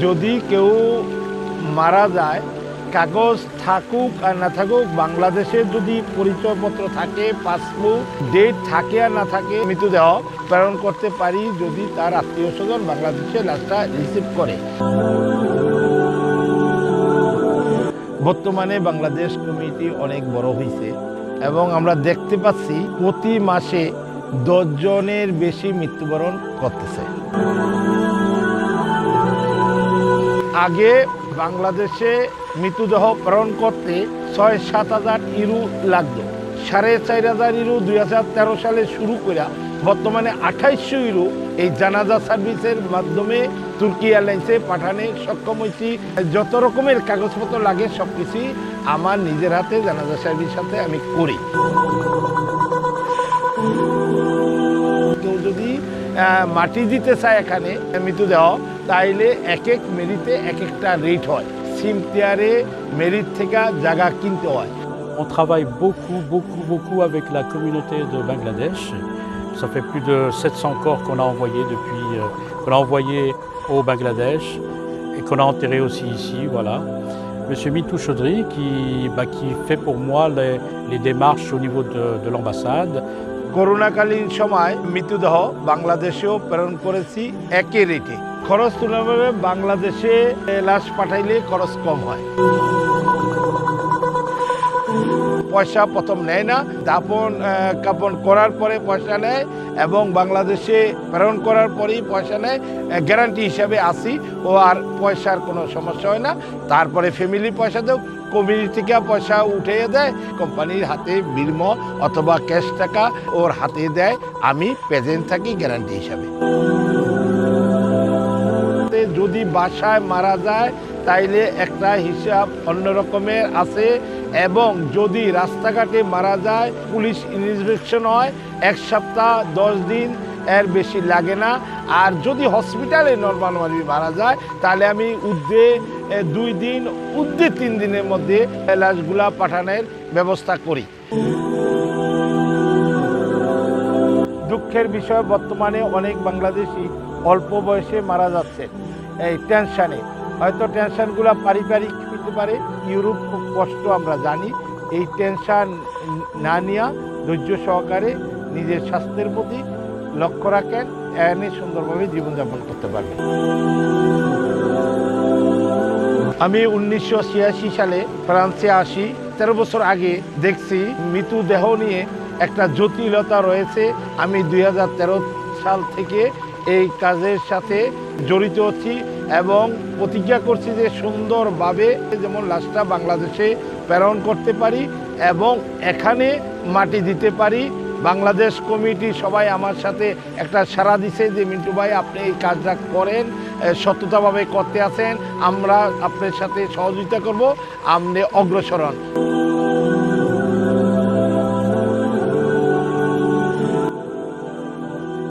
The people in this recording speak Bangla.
যদি কেউ মারা যায়, কাগজ থাকুক আর না থাকুক, বাংলাদেশে যদি পরিচয়পত্র থাকে, পাসপোর্ট, ডেট থাকে আর না থাকে, মৃতদেহ প্রেরণ করতে পারি যদি তার আত্মীয় স্বজন বাংলাদেশে লাশটা রিসিভ করে। বর্তমানে বাংলাদেশ কমিটি অনেক বড় হয়েছে এবং আমরা দেখতে পাচ্ছি প্রতি মাসে 10 জনের বেশি মৃত্যুবরণ করতেছে। আগে বাংলাদেশে মৃতদেহ প্রেরণ করতে 6-7 হাজার ইউরো লাগতো। 4,500 ইউরো 2013 সালে শুরু করে বর্তমানে 2800 ইউরো এই জানাজা সার্ভিসের মাধ্যমে তুর্কি এয়ারলাইন্সে পাঠানে সক্ষম হয়েছি। যত রকমের কাগজপত্র লাগে সব কিছুই আমার নিজের হাতে জানাজা সার্ভিস সাথে আমি করি। কেউ যদি মাটি দিতে চায় এখানে মৃতদেহ, তাইলে এক এক মেরিটে এক একটা রেট হয়। সিমটিয়ারে মেরিট থেকে জায়গা কিনতে হয়। On travaille beaucoup avec la communauté de Bangladesh. Ça fait plus de 700 corps qu'on a envoyés depuis, qu'on a envoyés au Bangladesh et qu'on a enterrés aussi ici, voilà. Monsieur Mitou Chaudhry qui fait pour moi les démarches au niveau de l'ambassade. করোনাকালীন সময় মৃতদেহ বাংলাদেশেও প্রেরণ করেছি একই রেটে। খরচ তুলনাভাবে বাংলাদেশে লাশ পাঠাইলে খরচ কম হয়। পয়সা প্রথম নেয় না, দাফন কাফন করার পরে পয়সা নেয় এবং বাংলাদেশে প্রেরণ করার পরেই পয়সা নেয়। গ্যারান্টি হিসাবে আসি ও আর পয়সার কোনো সমস্যা হয় না। তারপরে ফ্যামিলি পয়সা দেও, কমিউনিটি থেকে পয়সা উঠিয়ে দেয়, কোম্পানির হাতে বিলম অথবা ক্যাশ টাকা ওর হাতে দেয়, আমি প্রেজেন্ট থাকি গ্যারান্টি হিসাবে। যদি বাসায় মারা যায় তাইলে একটা হিসাব অন্য রকমের আছে এবং যদি রাস্তাঘাটে মারা যায় পুলিশ ইনস্পেকশন হয় 1 সপ্তাহ 10 দিন এর বেশি লাগে না। আর যদি হসপিটালে নর্মালি মারা যায় তাহলে আমি ঊর্ধ্বে 2 দিন ঊর্ধ্বে 3 দিনের মধ্যে লাশগুলা পাঠানোর ব্যবস্থা করি। দুঃখের বিষয় বর্তমানে অনেক বাংলাদেশি অল্প বয়সে মারা যাচ্ছে এই টেনশানে। হয়তো টেনশানগুলো পারিবারিক হতে পারে, ইউরোপ খুব কষ্ট আমরা জানি। এই টেনশান না নিয়ে ধৈর্য সহকারে নিজের স্বাস্থ্যের প্রতি লক্ষ্য রাখেন, এনে সুন্দরভাবে জীবনযাপন করতে পারবেন। আমি 1986 সালে ফ্রান্সে আসি। 13 বছর আগে দেখছি মৃতদেহ নিয়ে একটা জটিলতা রয়েছে। আমি 2013 সাল থেকে এই কাজের সাথে জড়িত হচ্ছি এবং প্রতিজ্ঞা করছি যে সুন্দরভাবে যেমন লাশটা বাংলাদেশে প্রেরণ করতে পারি এবং এখানে মাটি দিতে পারি। বাংলাদেশ কমিটি সবাই আমার সাথে একটা সাড়া দিছে যে মিন্টু ভাই আপনি এই কাজটা করেন, সততাভাবে করতে আছেন, আমরা আপনার সাথে সহযোগিতা করব, আপনি অগ্রসর হন।